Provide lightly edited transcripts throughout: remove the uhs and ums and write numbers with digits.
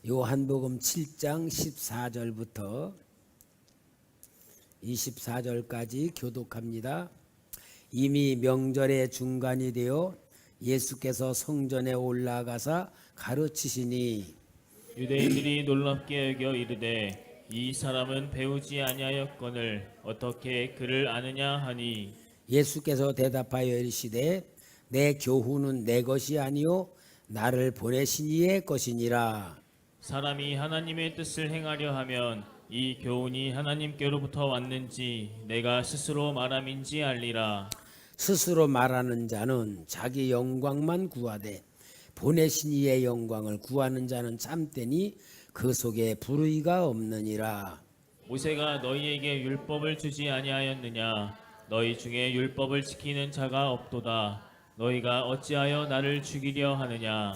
요한복음 7장 14절부터 24절까지 교독합니다. 이미 명절의 중간이 되어 예수께서 성전에 올라가사 가르치시니 유대인들이 놀랍게 여겨 이르되 이 사람은 배우지 아니하였거늘 어떻게 그를 아느냐 하니 예수께서 대답하여 이르시되 내 교훈은 내 것이 아니요 나를 보내신 이의 것이니라. 사람이 하나님의 뜻을 행하려 하면 이 교훈이 하나님께로부터 왔는지 내가 스스로 말함인지 알리라. 스스로 말하는 자는 자기 영광만 구하되 보내신 이의 영광을 구하는 자는 참되니 그 속에 불의가 없느니라. 모세가 너희에게 율법을 주지 아니하였느냐? 너희 중에 율법을 지키는 자가 없도다. 너희가 어찌하여 나를 죽이려 하느냐?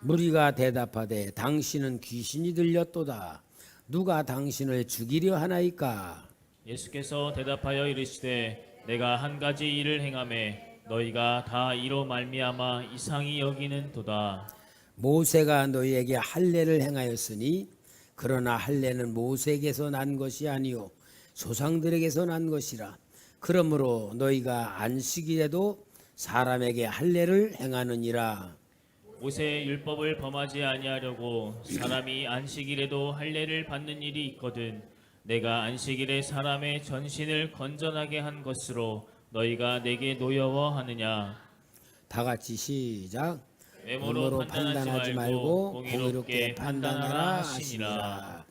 무리가 대답하되 당신은 귀신이 들렸도다. 누가 당신을 죽이려 하나이까? 예수께서 대답하여 이르시되 내가 한 가지 일을 행하매 너희가 다 이로 말미암아 이상히 여기는도다. 모세가 너희에게 할례를 행하였으니 그러나 할례는 모세에게서 난 것이 아니요 조상들에게서 난 것이라. 그러므로 너희가 안식일에도 사람에게 할례를 행하느니라. 모세의 율법을 범하지 아니하려고 사람이 안식일에도 할례를 받는 일이 있거든 내가 안식일에 사람의 전신을 건전하게 한 것으로 너희가 내게 노여워하느냐. 다 같이 시작. 외모로 판단하지 말고 공의롭게 판단하라 하시니라.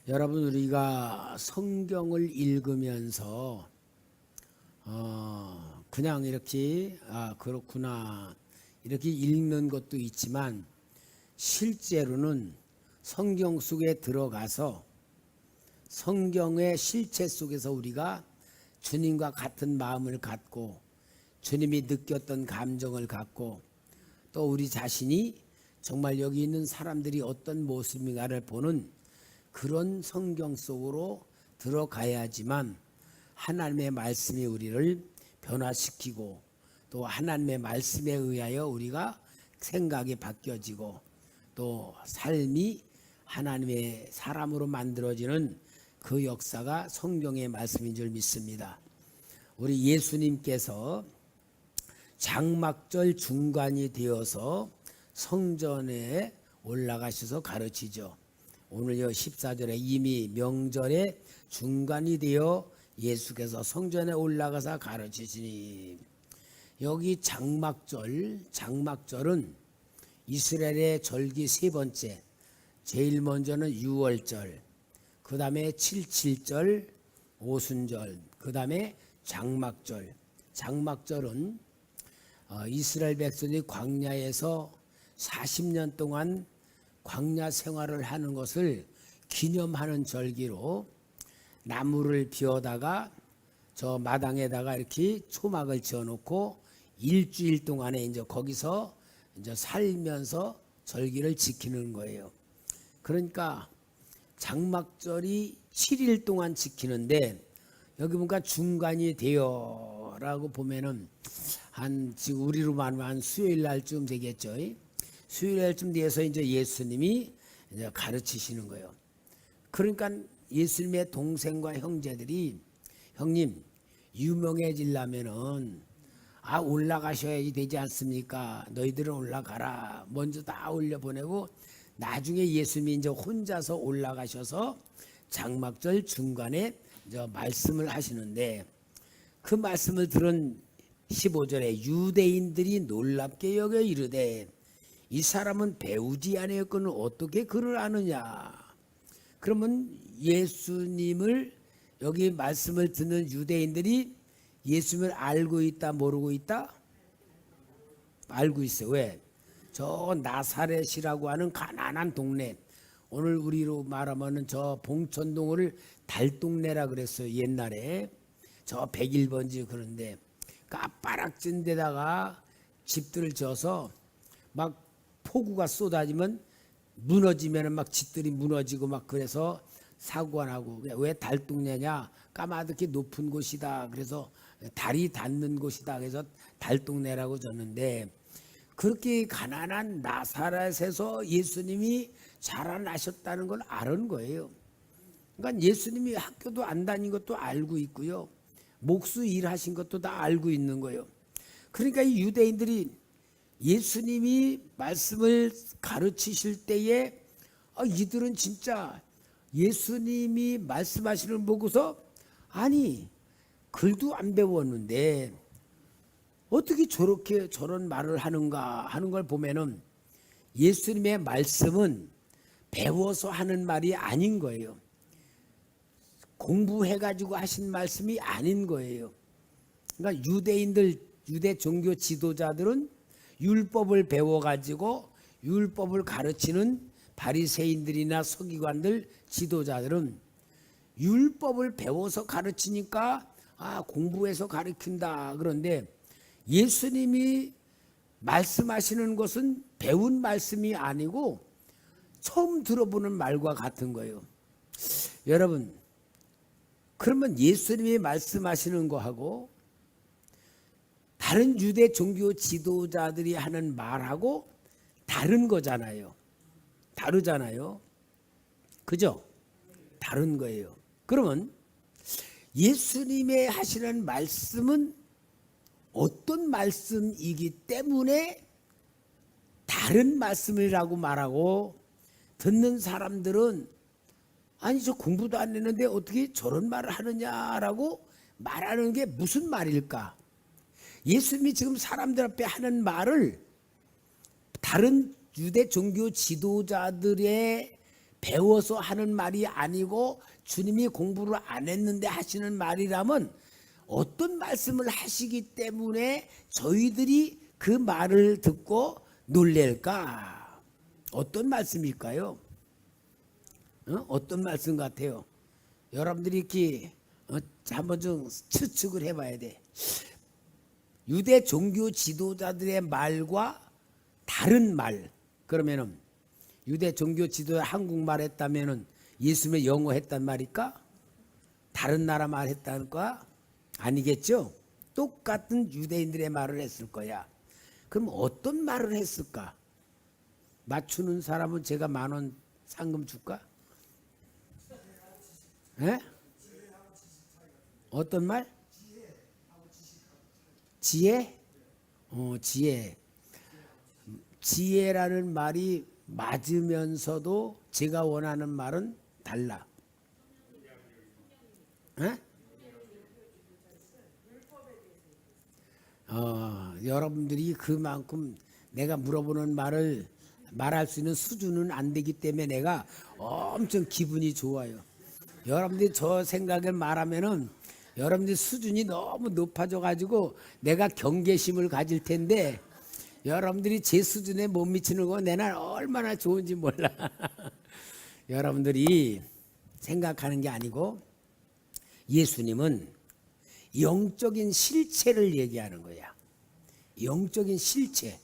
여러분, 우리가 성경을 읽으면서 그냥 이렇게 그렇구나 이렇게 읽는 것도 있지만 실제로는 성경 속에 들어가서 성경의 실체 속에서 우리가 주님과 같은 마음을 갖고 주님이 느꼈던 감정을 갖고 또 우리 자신이 정말 여기 있는 사람들이 어떤 모습인가를 보는 그런 성경 속으로 들어가야지만 하나님의 말씀이 우리를 변화시키고 또 하나님의 말씀에 의하여 우리가 생각이 바뀌어지고 또 삶이 하나님의 사람으로 만들어지는 그 역사가 성경의 말씀인 줄 믿습니다. 우리 예수님께서 장막절 중간이 되어서 성전에 올라가셔서 가르치죠. 오늘 14절에 이미 명절의 중간이 되어 예수께서 성전에 올라가서 가르치시니, 여기 장막절은 이스라엘의 절기 세 번째, 제일 먼저는 유월절, 그 다음에 칠칠절, 오순절, 그 다음에 장막절. 장막절은 이스라엘 백성이 광야에서 40년 동안 광야 생활을 하는 것을 기념하는 절기로 나무를 비워다가 저 마당에다가 이렇게 초막을 지어놓고 일주일 동안에 이제 거기서 이제 살면서 절기를 지키는 거예요. 그러니까 장막절이 7일 동안 지키는데 여기 보니까 중간이 되어라고 보면은 한 지금 우리로 말하면 한 수요일 날쯤 되겠죠. 수요일 날쯤 돼서 이제 예수님이 이제 가르치시는 거예요. 그러니까 예수님의 동생과 형제들이 형님 유명해지려면은 올라가셔야지 되지 않습니까? 너희들은 올라가라. 먼저 다 올려보내고 나중에 예수님이 이제 혼자서 올라가셔서 장막절 중간에 이제 말씀을 하시는데 그 말씀을 들은 15절에 유대인들이 놀랍게 여겨 이르되 이 사람은 배우지 아니하였거늘 어떻게 그를 아느냐. 그러면 예수님을 여기 말씀을 듣는 유대인들이 예수님을 알고 있다 모르고 있다? 알고 있어요. 왜? 저 나사렛이라고 하는 가난한 동네, 오늘 우리로 말하면 저 봉천동을 달동네라 그랬어요. 옛날에 저 101번지 그런데 까빠락진 데다가 집들을 지어서 막 폭우가 쏟아지면 무너지면 막 집들이 무너지고 막 그래서 사고가 나고. 왜 달동네냐? 까마득히 높은 곳이다. 그래서 달이 닿는 곳이다. 그래서 달동네라고 졌는데 그렇게 가난한 나사렛에서 예수님이 자라나셨다는 걸 아는 거예요. 그러니까 예수님이 학교도 안 다닌 것도 알고 있고요. 목수 일하신 것도 다 알고 있는 거예요. 그러니까 이 유대인들이 예수님이 말씀을 가르치실 때에 이들은 진짜 예수님이 말씀하시는 걸 보고서 아니 글도 안 배웠는데 어떻게 저런 말을 하는가 하는 걸 보면은 예수님의 말씀은 배워서 하는 말이 아닌 거예요. 공부해가지고 하신 말씀이 아닌 거예요. 그러니까 유대 종교 지도자들은 율법을 배워가지고 율법을 가르치는 바리새인들이나 서기관들 지도자들은 율법을 배워서 가르치니까 공부해서 가르친다. 그런데 예수님이 말씀하시는 것은 배운 말씀이 아니고 처음 들어보는 말과 같은 거예요. 여러분, 그러면 예수님이 말씀하시는 거하고 다른 유대 종교 지도자들이 하는 말하고 다른 거잖아요. 다르잖아요. 그죠? 다른 거예요. 그러면 예수님의 하시는 말씀은 어떤 말씀이기 때문에 다른 말씀이라고 말하고 듣는 사람들은 아니 저 공부도 안 했는데 어떻게 저런 말을 하느냐라고 말하는 게 무슨 말일까? 예수님이 지금 사람들 앞에 하는 말을 다른 유대 종교 지도자들의 배워서 하는 말이 아니고 주님이 공부를 안 했는데 하시는 말이라면 어떤 말씀을 하시기 때문에 저희들이 그 말을 듣고 놀랄까? 어떤 말씀일까요? 어떤 말씀 같아요? 여러분들이 이렇게 한번 좀 추측을 해봐야 돼. 유대 종교 지도자들의 말과 다른 말. 그러면은 유대 종교 지도자 한국말 했다면은 예수님의 영어 했단 말일까? 다른 나라 말 했다는가? 아니겠죠? 똑같은 유대인들의 말을 했을 거야. 그럼 어떤 말을 했을까? 맞추는 사람은 제가 10,000원 상금 줄까? 에? 어떤 말? 지혜? 지혜. 지혜라는 말이 맞으면서도 제가 원하는 말은 달라. 에? 여러분들이 그만큼 내가 물어보는 말을 말할 수 있는 수준은 안 되기 때문에 내가 엄청 기분이 좋아요. 여러분들이 저 생각을 말하면은 여러분들 수준이 너무 높아져 가지고 내가 경계심을 가질 텐데 여러분들이 제 수준에 못 미치는 거 내가 얼마나 좋은지 몰라. 여러분들이 생각하는 게 아니고 예수님은 영적인 실체를 얘기하는 거야. 영적인 실체.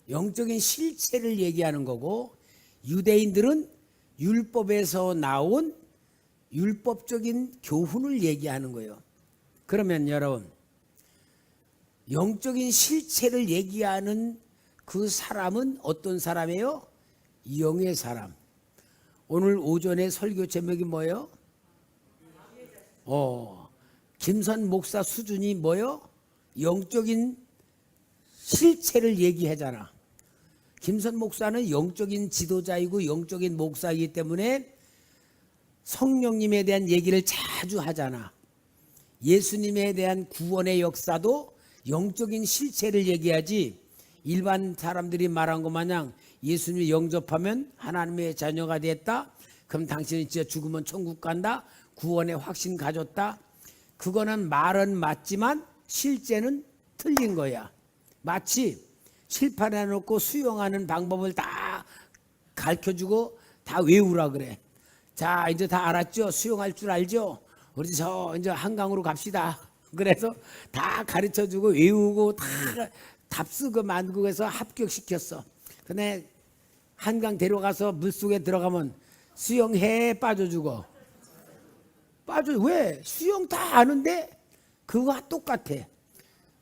영적인 실체를 얘기하는 거고 유대인들은 율법에서 나온 율법적인 교훈을 얘기하는 거예요. 그러면 여러분 영적인 실체를 얘기하는 그 사람은 어떤 사람이에요? 영의 사람. 오늘 오전에 설교 제목이 뭐예요? 김선 목사 수준이 뭐예요? 영적인 실체를 얘기하잖아. 김선 목사는 영적인 지도자이고 영적인 목사이기 때문에 성령님에 대한 얘기를 자주 하잖아. 예수님에 대한 구원의 역사도 영적인 실체를 얘기하지 일반 사람들이 말한 것 마냥 예수님을 영접하면 하나님의 자녀가 됐다. 그럼 당신이 진짜 죽으면 천국 간다. 구원의 확신 가졌다. 그거는 말은 맞지만 실제는 틀린 거야. 마치 칠판에 해놓고 수영하는 방법을 다 가르쳐주고 다 외우라 그래. 자 이제 다 알았죠? 수영할 줄 알죠? 우리 저 이제 한강으로 갑시다. 그래서 다 가르쳐주고 외우고 다 답쓰고 만들고 해서 합격시켰어. 근데 한강 데려가서 물속에 들어가면 수영해 빠져주고 왜? 수영 다 아는데 그거 똑같아.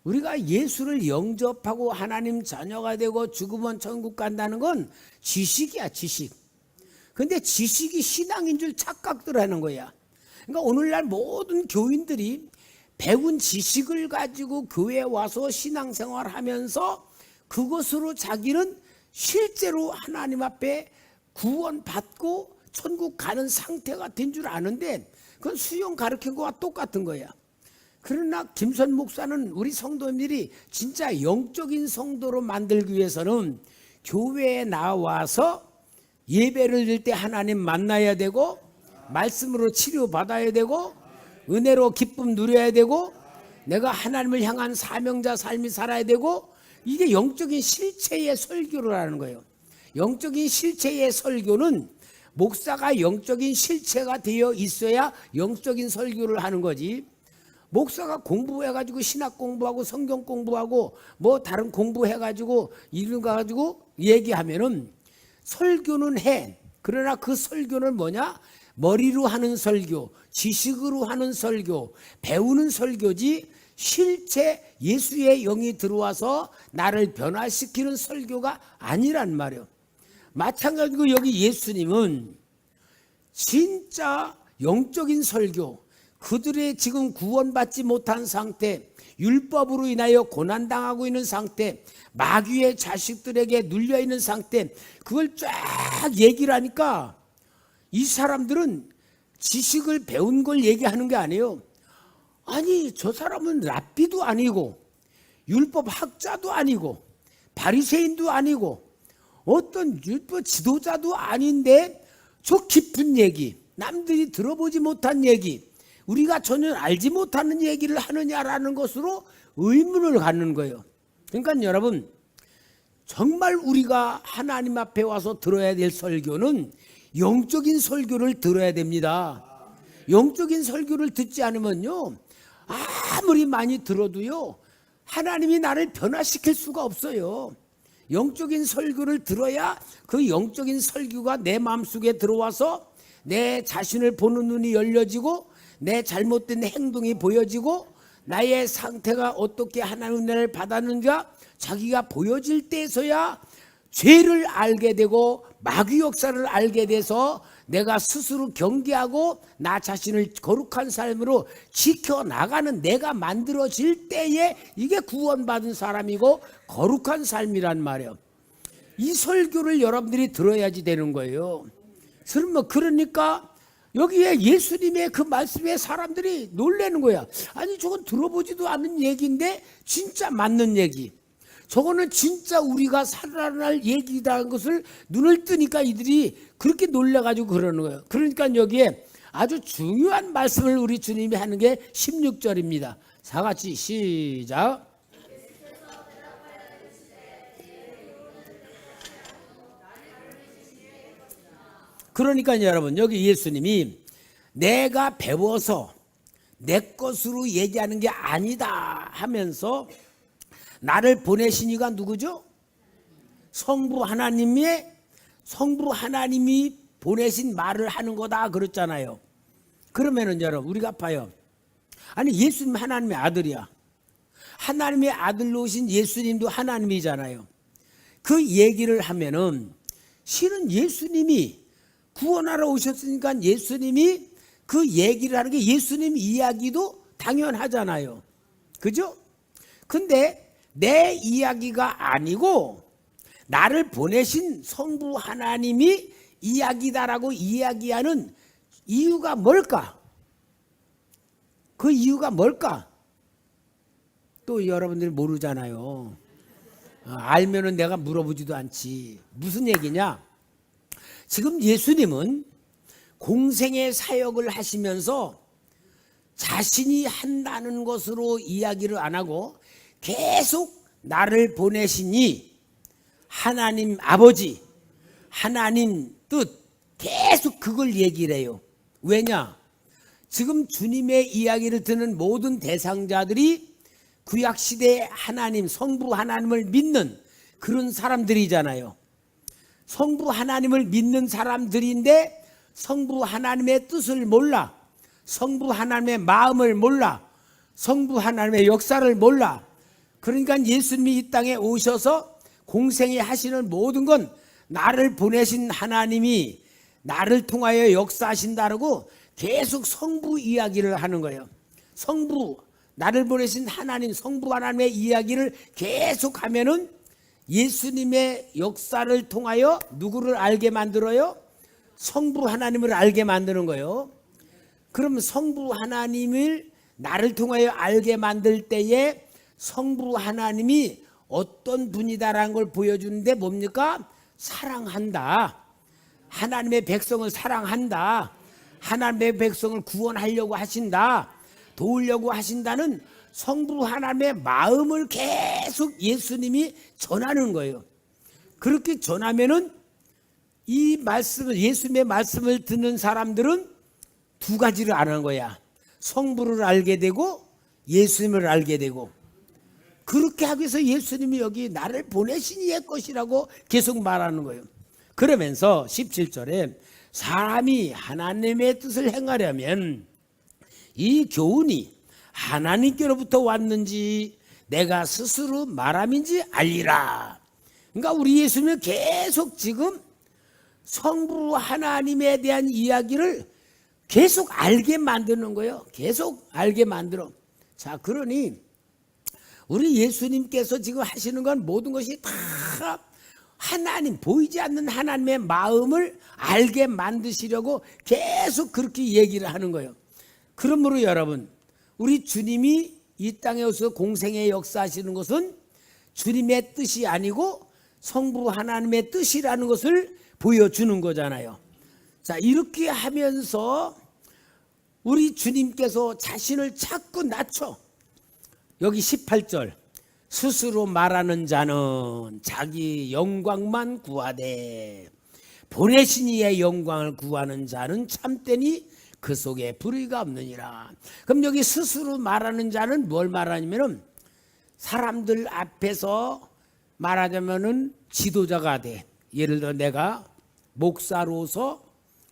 우리가 예수를 영접하고 하나님 자녀가 되고 죽으면 천국 간다는 건 지식이야, 지식. 근데 지식이 신앙인 줄 착각들 하는 거야. 그러니까 오늘날 모든 교인들이 배운 지식을 가지고 교회에 와서 신앙생활 하면서 그것으로 자기는 실제로 하나님 앞에 구원받고 천국 가는 상태가 된 줄 아는데 그건 수영 가르친 거와 똑같은 거야. 그러나 김선 목사는 우리 성도님들이 진짜 영적인 성도로 만들기 위해서는 교회에 나와서 예배를 드릴 때 하나님 만나야 되고 말씀으로 치료받아야 되고 은혜로 기쁨 누려야 되고 내가 하나님을 향한 사명자 삶이 살아야 되고 이게 영적인 실체의 설교를 하는 거예요. 영적인 실체의 설교는 목사가 영적인 실체가 되어 있어야 영적인 설교를 하는 거지. 목사가 공부해가지고 신학 공부하고 성경 공부하고 뭐 다른 공부해가지고 이런 거 가지고 얘기하면은 설교는 해. 그러나 그 설교는 뭐냐? 머리로 하는 설교, 지식으로 하는 설교, 배우는 설교지 실제 예수의 영이 들어와서 나를 변화시키는 설교가 아니란 말이에요. 마찬가지로 여기 예수님은 진짜 영적인 설교, 그들의 지금 구원받지 못한 상태, 율법으로 인하여 고난당하고 있는 상태, 마귀의 자식들에게 눌려있는 상태, 그걸 쫙 얘기를 하니까 이 사람들은 지식을 배운 걸 얘기하는 게 아니에요. 아니 저 사람은 랍비도 아니고 율법 학자도 아니고 바리새인도 아니고 어떤 율법 지도자도 아닌데 저 깊은 얘기, 남들이 들어보지 못한 얘기, 우리가 전혀 알지 못하는 얘기를 하느냐라는 것으로 의문을 갖는 거예요. 그러니까 여러분 정말 우리가 하나님 앞에 와서 들어야 될 설교는 영적인 설교를 들어야 됩니다. 영적인 설교를 듣지 않으면요 아무리 많이 들어도요 하나님이 나를 변화시킬 수가 없어요. 영적인 설교를 들어야 그 영적인 설교가 내 마음속에 들어와서 내 자신을 보는 눈이 열려지고 내 잘못된 행동이 보여지고 나의 상태가 어떻게 하나님의 은혜를 받았는가 자기가 보여질 때에서야 죄를 알게 되고 마귀 역사를 알게 돼서 내가 스스로 경계하고 나 자신을 거룩한 삶으로 지켜나가는 내가 만들어질 때에 이게 구원받은 사람이고 거룩한 삶이란 말이에요. 이 설교를 여러분들이 들어야지 되는 거예요. 그러니까 여기에 예수님의 그 말씀에 사람들이 놀라는 거야. 아니 저건 들어보지도 않은 얘기인데 진짜 맞는 얘기, 저거는 진짜 우리가 살아날 얘기라는 것을 눈을 뜨니까 이들이 그렇게 놀라가지고 그러는 거예요. 그러니까 여기에 아주 중요한 말씀을 우리 주님이 하는 게 16절입니다. 다 같이 시작. 그러니까 여러분 여기 예수님이 내가 배워서 내 것으로 얘기하는 게 아니다 하면서 나를 보내신 이가 누구죠? 성부 하나님이 보내신 말을 하는 거다 그랬잖아요. 그러면은 여러분 우리가 봐요. 아니 예수님 하나님의 아들이야. 하나님의 아들로 오신 예수님도 하나님이잖아요. 그 얘기를 하면은 실은 예수님이 구원하러 오셨으니까 예수님이 그 얘기를 하는 게 예수님 이야기도 당연하잖아요. 그죠? 근데 내 이야기가 아니고 나를 보내신 성부 하나님이 이야기다라고 이야기하는 이유가 뭘까? 그 이유가 뭘까? 또 여러분들이 모르잖아요. 알면은 내가 물어보지도 않지. 무슨 얘기냐? 지금 예수님은 공생의 사역을 하시면서 자신이 한다는 것으로 이야기를 안 하고 계속 나를 보내시니 하나님 아버지, 하나님 뜻 계속 그걸 얘기를 해요. 왜냐? 지금 주님의 이야기를 듣는 모든 대상자들이 구약시대의 하나님, 성부 하나님을 믿는 그런 사람들이잖아요. 성부 하나님을 믿는 사람들인데 성부 하나님의 뜻을 몰라, 성부 하나님의 마음을 몰라, 성부 하나님의 역사를 몰라. 그러니까 예수님이 이 땅에 오셔서 공생에 하시는 모든 건 나를 보내신 하나님이 나를 통하여 역사하신다고 계속 성부 이야기를 하는 거예요. 성부, 나를 보내신 하나님, 성부 하나님의 이야기를 계속 하면은 예수님의 역사를 통하여 누구를 알게 만들어요? 성부 하나님을 알게 만드는 거예요. 그럼 성부 하나님을 나를 통하여 알게 만들 때에 성부 하나님이 어떤 분이다라는 걸 보여주는데 뭡니까? 사랑한다. 하나님의 백성을 사랑한다. 하나님의 백성을 구원하려고 하신다. 도우려고 하신다는 성부 하나님의 마음을 계속 예수님이 전하는 거예요. 그렇게 전하면은 이 말씀을, 예수님의 말씀을 듣는 사람들은 두 가지를 아는 거야. 성부를 알게 되고 예수님을 알게 되고. 그렇게 하기 위해서 예수님이 여기 나를 보내신 이의 것이라고 계속 말하는 거예요. 그러면서 17절에 사람이 하나님의 뜻을 행하려면 이 교훈이 하나님께로부터 왔는지 내가 스스로 말함인지 알리라. 그러니까 우리 예수님은 계속 지금 성부 하나님에 대한 이야기를 계속 알게 만드는 거예요. 계속 알게 만들어. 자, 그러니 우리 예수님께서 지금 하시는 건 모든 것이 다 하나님, 보이지 않는 하나님의 마음을 알게 만드시려고 계속 그렇게 얘기를 하는 거예요. 그러므로 여러분, 우리 주님이 이 땅에 오셔서 공생의 역사하시는 것은 주님의 뜻이 아니고 성부 하나님의 뜻이라는 것을 보여주는 거잖아요. 자, 이렇게 하면서 우리 주님께서 자신을 자꾸 낮춰. 여기 18절, 스스로 말하는 자는 자기 영광만 구하되 보내신 이의 영광을 구하는 자는 참되니 그 속에 불의가 없느니라. 그럼 여기 스스로 말하는 자는 뭘 말하냐면은 사람들 앞에서 말하자면은 지도자가 돼. 예를 들어 내가 목사로서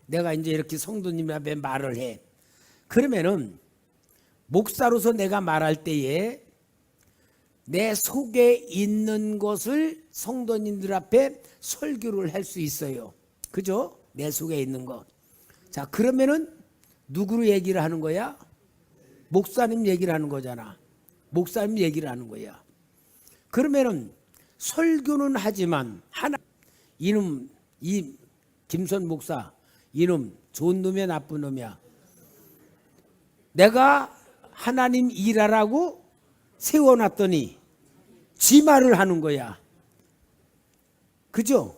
내가 이제 이렇게 성도님 앞에 말을 해. 그러면은 목사로서 내가 말할 때에 내 속에 있는 것을 성도님들 앞에 설교를 할 수 있어요. 그죠? 내 속에 있는 것. 자, 그러면은 누구로 얘기를 하는 거야? 목사님 얘기를 하는 거잖아. 목사님 얘기를 하는 거야. 그러면은 설교는 하지만 하나 이놈 이 김선 목사 이놈 좋은 놈이야 나쁜 놈이야? 내가 하나님 일하라고 세워놨더니 지 말을 하는 거야. 그죠?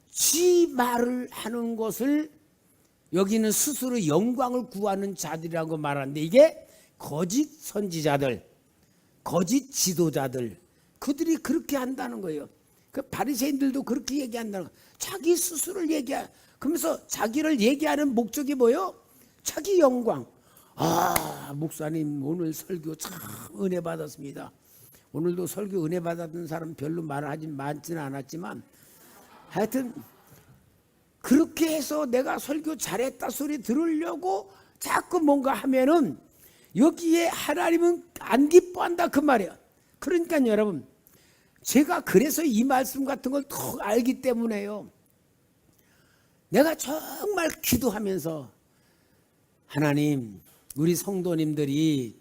지 말을 하는 것을 여기는 스스로 영광을 구하는 자들이라고 말하는데 이게 거짓 선지자들, 거짓 지도자들, 그들이 그렇게 한다는 거예요. 그 바리새인들도 그렇게 얘기한다는 거예요. 자기 스스로를 얘기해. 그러면서 자기를 얘기하는 목적이 뭐예요? 자기 영광. 아, 목사님 오늘 설교 참 은혜 받았습니다. 오늘도 설교 은혜 받았던 사람 별로 많지는 않았지만 하여튼 그렇게 해서 내가 설교 잘했다 소리 들으려고 자꾸 뭔가 하면은 여기에 하나님은 안 기뻐한다 그 말이야. 그러니까 여러분, 제가 그래서 이 말씀 같은 걸 더 알기 때문에요. 내가 정말 기도하면서 하나님, 우리 성도님들이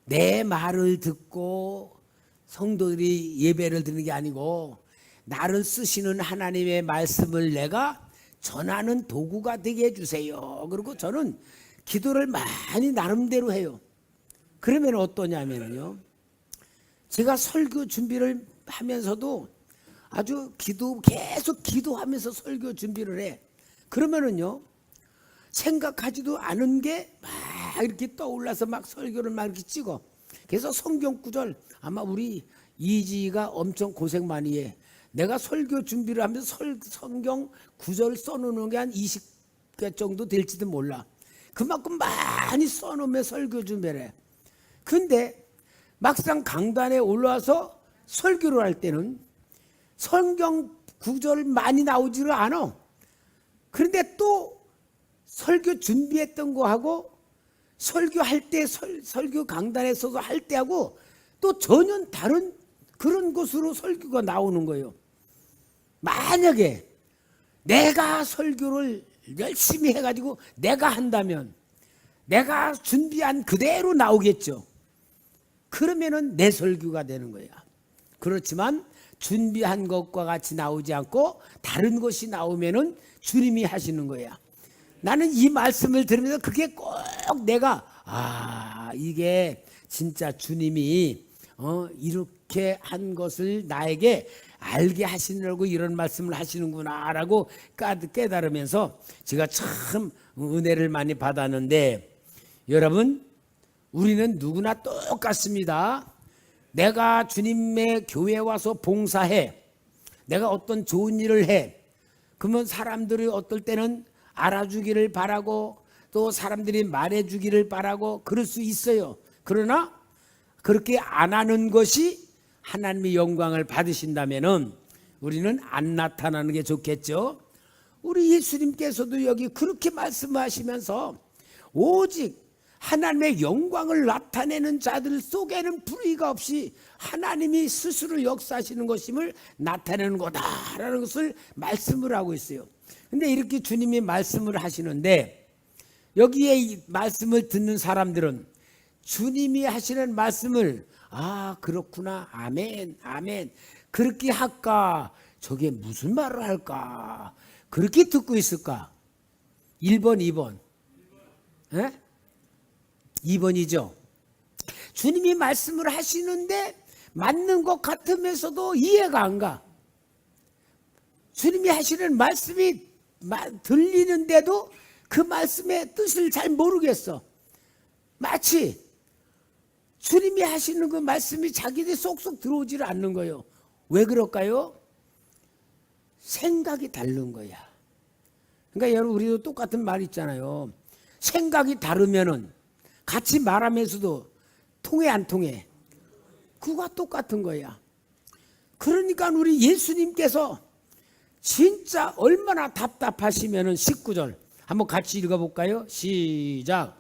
내 말을 듣고 성도들이 예배를 드리는 게 아니고 나를 쓰시는 하나님의 말씀을 내가 전하는 도구가 되게 해주세요. 그리고 저는 기도를 많이 나름대로 해요. 그러면 어떠냐면요, 제가 설교 준비를 하면서도 아주 계속 기도하면서 설교 준비를 해. 그러면은요, 생각하지도 않은 게 막 이렇게 떠올라서 막 설교를 막 이렇게 찍어. 그래서 성경 구절, 아마 우리 이지가 엄청 고생 많이 해. 내가 설교 준비를 하면서 성경 구절 써놓는 게 한 20개 정도 될지도 몰라. 그만큼 많이 써놓으면 설교 준비를 해. 근데 막상 강단에 올라와서 설교를 할 때는 성경 구절 많이 나오지를 않아. 그런데 또 설교 준비했던 거하고 설교할 때 설교 강단에 서서 할 때하고 또 전혀 다른 그런 것으로 설교가 나오는 거예요. 만약에 내가 설교를 열심히 해가지고 내가 한다면 내가 준비한 그대로 나오겠죠. 그러면은 내 설교가 되는 거야. 그렇지만 준비한 것과 같이 나오지 않고 다른 것이 나오면은 주님이 하시는 거야. 나는 이 말씀을 들으면서 그게 꼭 내가 이게 진짜 주님이 이렇게 한 것을 나에게 알게 하시려고 이런 말씀을 하시는구나 라고 깨달으면서 제가 참 은혜를 많이 받았는데, 여러분, 우리는 누구나 똑같습니다. 내가 주님의 교회에 와서 봉사해, 내가 어떤 좋은 일을 해, 그러면 사람들이 어떨 때는 알아주기를 바라고 또 사람들이 말해주기를 바라고 그럴 수 있어요. 그러나 그렇게 안 하는 것이 하나님의 영광을 받으신다면은 우리는 안 나타나는 게 좋겠죠. 우리 예수님께서도 여기 그렇게 말씀하시면서 오직 하나님의 영광을 나타내는 자들 속에는 불의가 없이 하나님이 스스로 역사하시는 것임을 나타내는 거다라는 것을 말씀을 하고 있어요. 근데 이렇게 주님이 말씀을 하시는데 여기에 이 말씀을 듣는 사람들은 주님이 하시는 말씀을 그렇구나, 아멘, 아멘, 그렇게 할까, 저게 무슨 말을 할까, 그렇게 듣고 있을까? 1번 2번 2번이죠. 주님이 말씀을 하시는데 맞는 것 같으면서도 이해가 안 가. 주님이 하시는 말씀이 들리는데도 그 말씀의 뜻을 잘 모르겠어. 마치 주님이 하시는 그 말씀이 자기들 쏙쏙 들어오지를 않는 거예요. 왜 그럴까요? 생각이 다른 거야. 그러니까 여러분, 우리도 똑같은 말 있잖아요. 생각이 다르면은 같이 말하면서도 통해 안 통해? 그거가 똑같은 거야. 그러니까 우리 예수님께서 진짜 얼마나 답답하시면은 19절 한번 같이 읽어볼까요? 시작.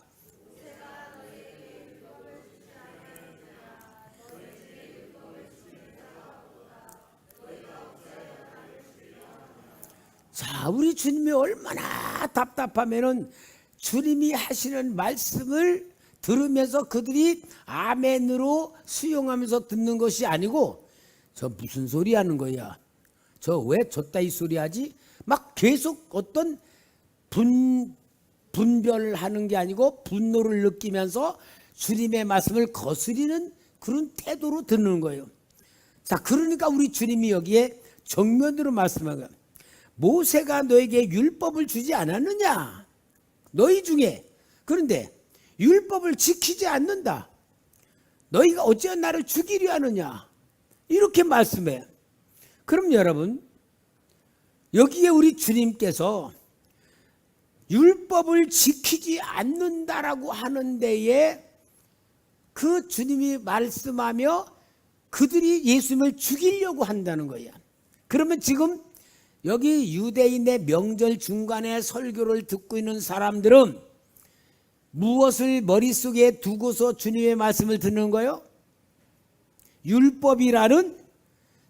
자, 우리 주님이 얼마나 답답하면은 주님이 하시는 말씀을 들으면서 그들이 아멘으로 수용하면서 듣는 것이 아니고 저 무슨 소리 하는 거야? 저 왜 저따위 소리 하지? 막 계속 어떤 분별하는 게 아니고 분노를 느끼면서 주님의 말씀을 거스리는 그런 태도로 듣는 거예요. 자, 그러니까 우리 주님이 여기에 정면으로 말씀하는 거예요. 모세가 너에게 율법을 주지 않았느냐? 너희 중에. 그런데 율법을 지키지 않는다. 너희가 어찌 나를 죽이려 하느냐? 이렇게 말씀해. 그럼 여러분, 여기에 우리 주님께서 율법을 지키지 않는다라고 하는 데에 그 주님이 말씀하며 그들이 예수님을 죽이려고 한다는 거야. 그러면 지금 여기 유대인의 명절 중간에 설교를 듣고 있는 사람들은 무엇을 머릿속에 두고서 주님의 말씀을 듣는 거예요? 율법이라는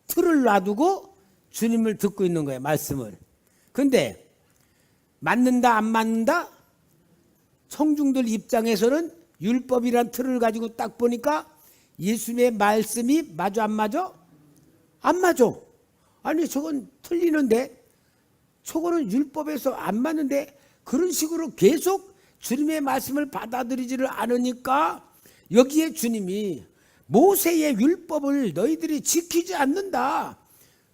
틀을 놔두고 주님을 듣고 있는 거예요, 말씀을. 근데 맞는다 안 맞는다? 청중들 입장에서는 율법이란 틀을 가지고 딱 보니까 예수님의 말씀이 맞아 안 맞아? 안 맞아. 아니 저건 틀리는데, 저거는 율법에서 안 맞는데, 그런 식으로 계속 주님의 말씀을 받아들이지를 않으니까 여기에 주님이 모세의 율법을 너희들이 지키지 않는다,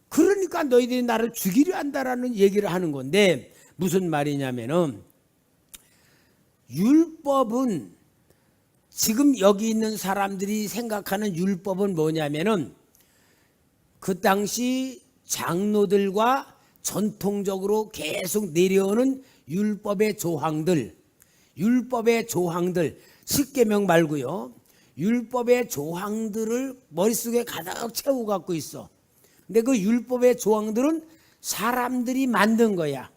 그러니까 너희들이 나를 죽이려 한다라는 얘기를 하는 건데, 무슨 말이냐면은 율법은, 지금 여기 있는 사람들이 생각하는 율법은 뭐냐면은 그 당시 장로들과 전통적으로 계속 내려오는 율법의 조항들, 십계명 말고요, 율법의 조항들을 머릿속에 가득 채우고 갖고 있어. 근데 그 율법의 조항들은 사람들이 만든 거야.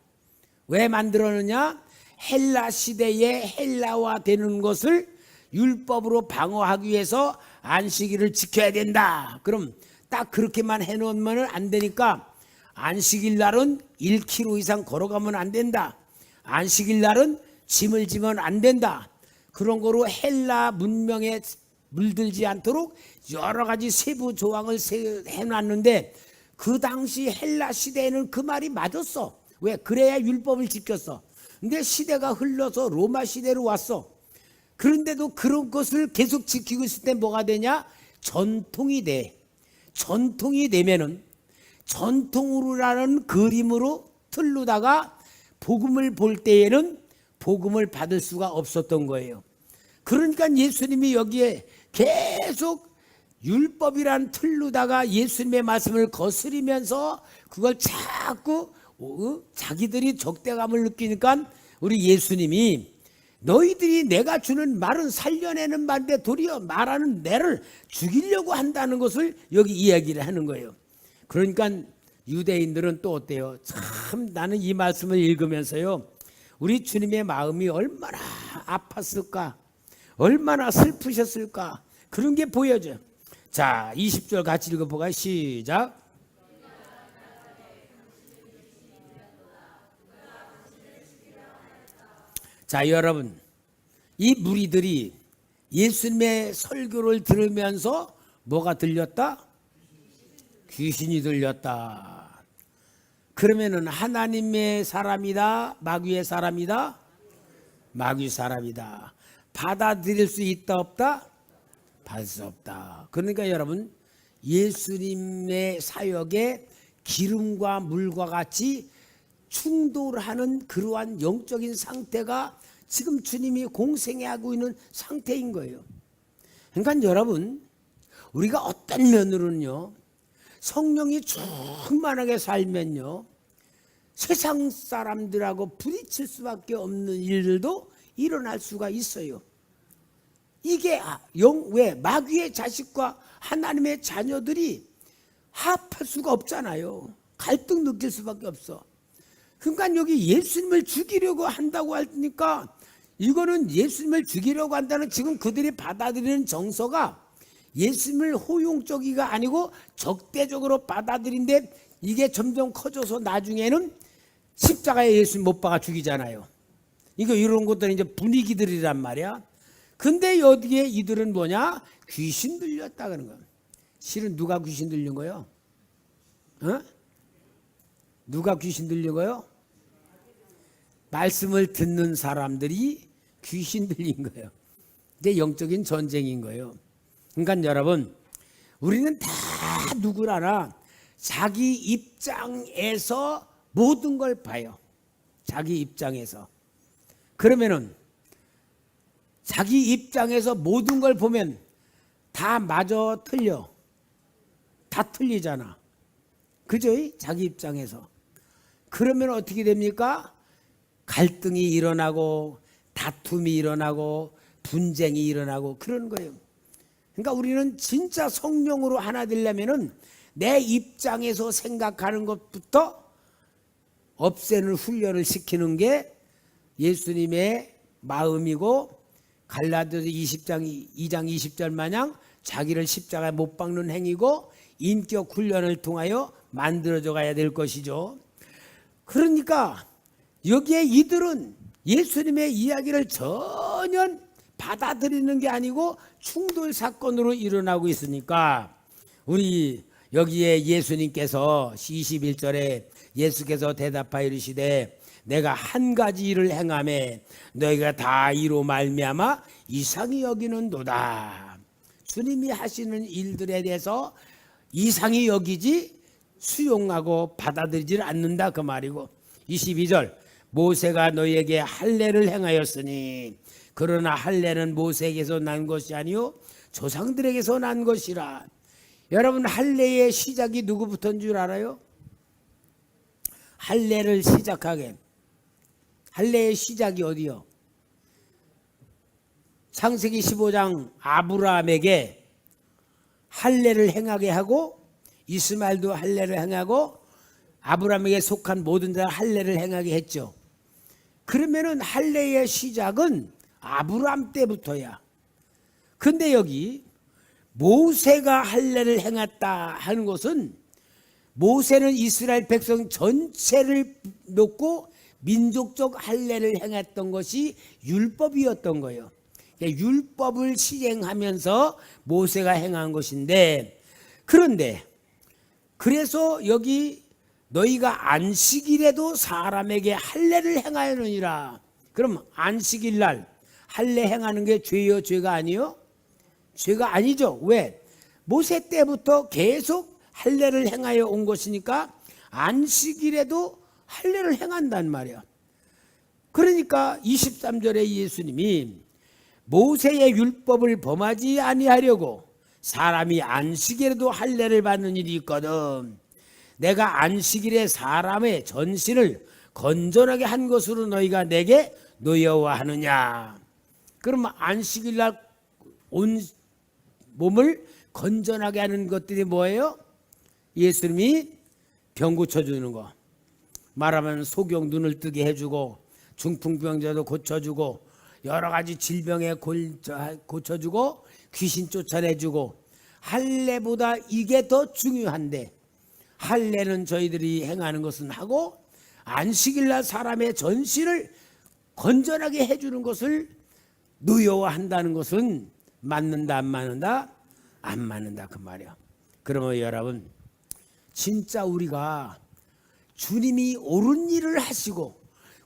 왜 만들었느냐? 헬라 시대에 헬라화 되는 것을 율법으로 방어하기 위해서 안식일을 지켜야 된다. 그럼 딱 그렇게만 해놓으면 안 되니까 안식일 날은 1km 이상 걸어가면 안 된다. 안식일 날은 짐을 지면 안 된다. 그런 거로 헬라 문명에 물들지 않도록 여러 가지 세부 조항을 해놨는데 그 당시 헬라 시대에는 그 말이 맞았어. 왜? 그래야 율법을 지켰어. 근데 시대가 흘러서 로마 시대로 왔어. 그런데도 그런 것을 계속 지키고 있을 때 뭐가 되냐? 전통이 돼. 전통이 되면은 전통으로라는 그림으로 틀로다가 복음을 볼 때에는 복음을 받을 수가 없었던 거예요. 그러니까 예수님이 여기에 계속 율법이란 틀로다가 예수님의 말씀을 거스리면서 그걸 자꾸 자기들이 적대감을 느끼니까 우리 예수님이 너희들이 내가 주는 말은 살려내는 말인데 도리어 말하는 내를 죽이려고 한다는 것을 여기 이야기를 하는 거예요. 그러니까 유대인들은 또 어때요? 참 나는 이 말씀을 읽으면서요, 우리 주님의 마음이 얼마나 아팠을까, 얼마나 슬프셨을까, 그런 게 보여져요. 자, 20절 같이 읽어보가. 시작. 자, 여러분, 이 무리들이 예수님의 설교를 들으면서 뭐가 들렸다? 귀신이 들렸다. 그러면은 하나님의 사람이다, 마귀의 사람이다? 마귀 사람이다. 받아들일 수 있다, 없다? 받을 수 없다. 그러니까 여러분, 예수님의 사역에 기름과 물과 같이 충돌하는 그러한 영적인 상태가 지금 주님이 공생하고 있는 상태인 거예요. 그러니까 여러분, 우리가 어떤 면으로는요, 성령이 충만하게 살면요, 세상 사람들하고 부딪힐 수밖에 없는 일들도 일어날 수가 있어요. 이게 왜 마귀의 자식과 하나님의 자녀들이 합할 수가 없잖아요. 갈등 느낄 수밖에 없어. 그러니까 여기 예수님을 죽이려고 한다고 하니까 이거는 예수님을 죽이려고 한다는 지금 그들이 받아들이는 정서가 예수님을 호용적이가 아니고 적대적으로 받아들인데 이게 점점 커져서 나중에는 십자가에 예수님 못 박아 죽이잖아요. 이런 것들은 이제 분위기들이란 말이야. 근데 여기에 이들은 뭐냐? 귀신 들렸다 그러는 거야. 실은 누가 귀신 들린 거예요? 어? 누가 귀신 들린 거예요? 말씀을 듣는 사람들이 귀신 들린 거예요. 이게 영적인 전쟁인 거예요. 그러니까 여러분, 우리는 다 누구나 자기 입장에서 모든 걸 봐요. 자기 입장에서. 그러면은 자기 입장에서 모든 걸 보면 다 맞아 틀려. 다 틀리잖아. 그죠? 자기 입장에서. 그러면 어떻게 됩니까? 갈등이 일어나고 다툼이 일어나고 분쟁이 일어나고 그런 거예요. 그러니까 우리는 진짜 성령으로 하나 되려면은 내 입장에서 생각하는 것부터 없애는 훈련을 시키는 게 예수님의 마음이고, 갈라디아서 2장 20절 마냥 자기를 십자가에 못 박는 행위고 인격 훈련을 통하여 만들어져 가야 될 것이죠. 그러니까 여기에 이들은 예수님의 이야기를 전혀 받아들이는 게 아니고 충돌 사건으로 일어나고 있으니까, 우리 여기에 예수님께서 21절에 예수께서 대답하여 이르시되 내가 한 가지 일을 행하매 너희가 다 이로 말미암아 이상히 여기는도다. 주님이 하시는 일들에 대해서 이상히 여기지 수용하고 받아들이질 않는다 그 말이고, 22절 모세가 너희에게 할례를 행하였으니 그러나 할례는 모세에게서 난 것이 아니요 조상들에게서 난 것이라. 여러분, 할례의 시작이 누구부터인 줄 알아요? 할례를 시작하게, 할례의 시작이 어디요? 창세기 15장 아브라함에게 할례를 행하게 하고 이스마엘도 할례를 행하고 아브라함에게 속한 모든 자를 할례를 행하게 했죠. 그러면은 할례의 시작은 아브라함 때부터야. 근데 여기 모세가 할례를 행했다 하는 것은 모세는 이스라엘 백성 전체를 놓고 민족적 할례를 행했던 것이 율법이었던 거예요. 율법을 시행하면서 모세가 행한 것인데, 그런데 그래서 여기 너희가 안식일에도 사람에게 할례를 행하느니라. 그럼 안식일 날 할례 행하는 게 죄요, 죄가 아니요? 죄가 아니죠. 왜? 모세 때부터 계속 할례를 행하여 온 것이니까 안식일에도 할례를 행한단 말이야. 그러니까 23절에 예수님이 모세의 율법을 범하지 아니하려고 사람이 안식일에도 할례를 받는 일이 있거든. 내가 안식일에 사람의 전신을 건전하게 한 것으로 너희가 내게 노여워하느냐. 그러면 안식일 날 온 몸을 건전하게 하는 것들이 뭐예요? 예수님이 병 고쳐주는 거, 말하면 소경 눈을 뜨게 해주고, 중풍병자도 고쳐주고, 여러 가지 질병에 고쳐주고, 귀신 쫓아내주고, 할례보다 이게 더 중요한데, 할례는 저희들이 행하는 것은 하고, 안식일날 사람의 전신을 건전하게 해주는 것을 노여워한다는 것은 맞는다 안 맞는다? 안 맞는다 그 말이야. 그러면 여러분, 진짜 우리가 주님이 옳은 일을 하시고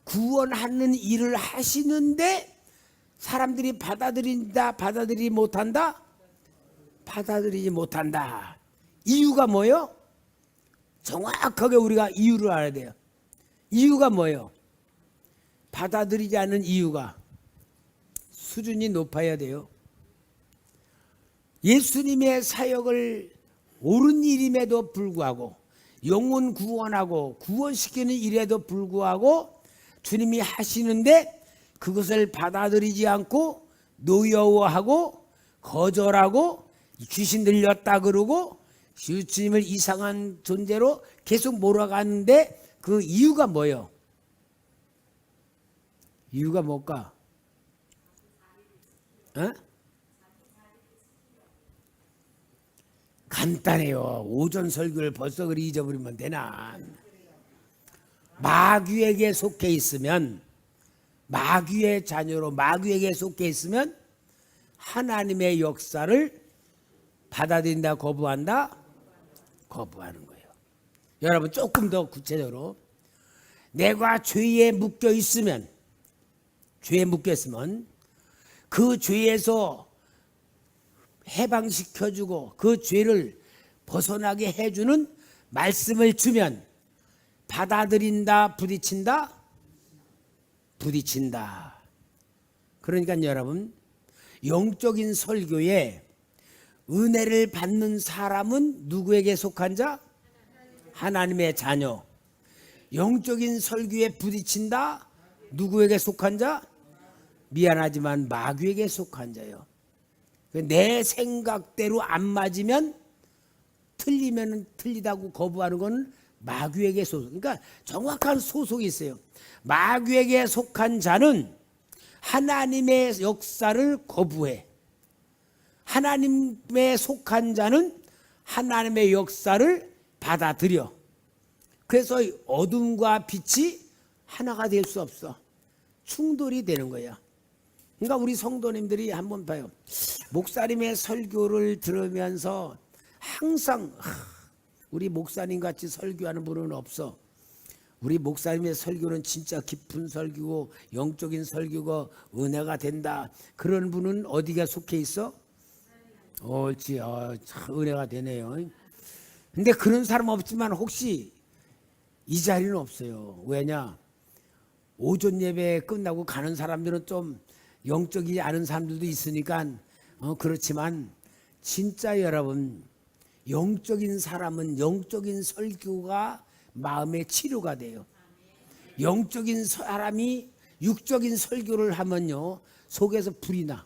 구원하는 일을 하시는데 사람들이 받아들인다, 받아들이지 못한다? 받아들이지 못한다. 이유가 뭐예요? 정확하게 우리가 이유를 알아야 돼요. 이유가 뭐예요? 받아들이지 않는 이유가 수준이 높아야 돼요. 예수님의 사역을 옳은 일임에도 불구하고, 영혼 구원하고 구원시키는 일에도 불구하고 주님이 하시는데 그것을 받아들이지 않고 노여워하고 거절하고 귀신 들렸다 그러고 주님을 이상한 존재로 계속 몰아가는데 그 이유가 뭐예요? 이유가 뭘까? 간단해요. 오전 설교를 벌써 그리 잊어버리면 되나? 마귀에게 속해 있으면, 마귀의 자녀로 마귀에게 속해 있으면 하나님의 역사를 받아들인다, 거부한다? 거부하는 거예요. 여러분 조금 더 구체적으로, 내가 죄에 묶여 있으면, 죄에 묶여 있으면 그 죄에서 해방시켜주고 그 죄를 벗어나게 해주는 말씀을 주면 받아들인다, 부딪힌다? 부딪힌다. 그러니까 여러분, 영적인 설교에 은혜를 받는 사람은 누구에게 속한 자? 하나님의 자녀. 영적인 설교에 부딪힌다? 누구에게 속한 자? 미안하지만 마귀에게 속한 자요. 내 생각대로 안 맞으면, 틀리면 틀리다고 거부하는 건 마귀에게 소속. 그러니까 정확한 소속이 있어요. 마귀에게 속한 자는 하나님의 역사를 거부해. 하나님에 속한 자는 하나님의 역사를 받아들여. 그래서 어둠과 빛이 하나가 될 수 없어. 충돌이 되는 거야. 그러니까 우리 성도님들이 한번 봐요. 목사님의 설교를 들으면서 항상 우리 목사님 같이 설교하는 분은 없어. 우리 목사님의 설교는 진짜 깊은 설교고 영적인 설교고 은혜가 된다. 그런 분은 어디가 속해 있어? 옳지. 참 은혜가 되네요. 근데 그런 사람 없지만 혹시 이 자리는 없어요. 왜냐? 오전 예배 끝나고 가는 사람들은 좀 영적이지 않은 사람들도 있으니까 그렇지만 진짜 여러분, 영적인 사람은 영적인 설교가 마음의 치료가 돼요. 영적인 사람이 육적인 설교를 하면요 속에서 불이 나.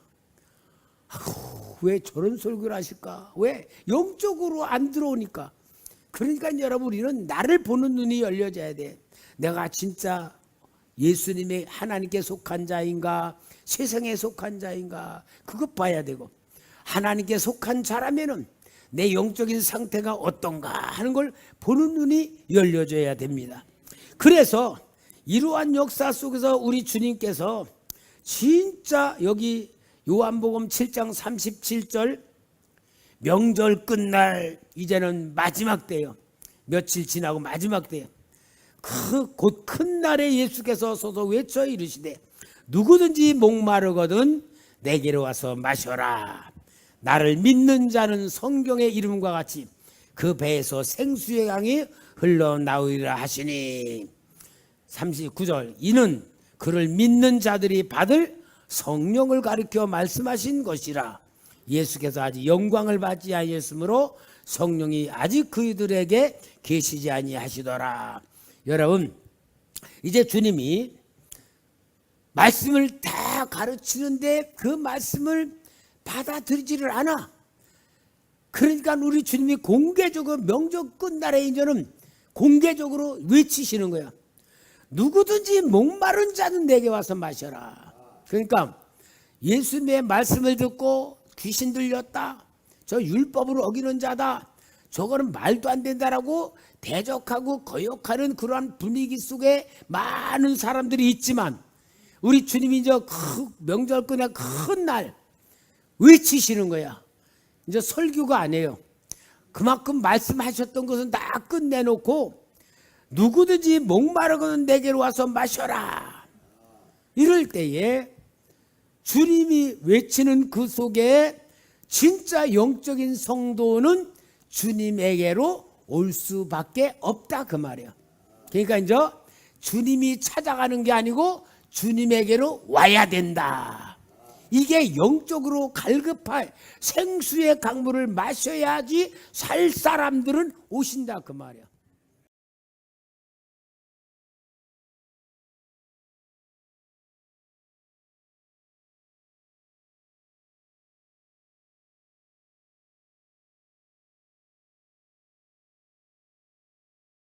왜 저런 설교를 하실까? 왜? 영적으로 안 들어오니까. 그러니까 여러분, 우리는 나를 보는 눈이 열려져야 돼. 내가 진짜 예수님의 하나님께 속한 자인가, 세상에 속한 자인가, 그것 봐야 되고, 하나님께 속한 자라면은 내 영적인 상태가 어떤가 하는 걸 보는 눈이 열려져야 됩니다. 그래서 이러한 역사 속에서 우리 주님께서 진짜 여기 요한복음 7장 37절 명절 끝날 이제는 마지막 때요. 며칠 지나고 마지막 때요. 곧 큰 날에 예수께서 서서 외쳐 이르시되 누구든지 목마르거든 내게로 와서 마셔라. 나를 믿는 자는 성경의 이름과 같이 그 배에서 생수의 강이 흘러나오리라 하시니 39절 이는 그를 믿는 자들이 받을 성령을 가리켜 말씀하신 것이라. 예수께서 아직 영광을 받지 아니했으므로 성령이 아직 그들에게 계시지 아니하시더라. 여러분 이제 주님이 말씀을 다 가르치는데 그 말씀을 받아들이지를 않아. 그러니까 우리 주님이 공개적으로 명절 끝날에 이제는 공개적으로 외치시는 거야. 누구든지 목마른 자는 내게 와서 마셔라. 그러니까 예수님의 말씀을 듣고 귀신 들렸다, 저 율법을 어기는 자다, 저거는 말도 안 된다라고 대적하고 거역하는 그러한 분위기 속에 많은 사람들이 있지만 우리 주님이 이제 명절 끝날 큰 날 외치시는 거야. 이제 설교가 아니에요. 그만큼 말씀하셨던 것은 다 끝내놓고 누구든지 목마르거든 내게로 와서 마셔라. 이럴 때에 주님이 외치는 그 속에 진짜 영적인 성도는 주님에게로 올 수밖에 없다 그 말이에요. 그러니까 이제 주님이 찾아가는 게 아니고 주님에게로 와야 된다. 이게 영적으로 갈급할 생수의 강물을 마셔야지 살 사람들은 오신다 그 말이에요.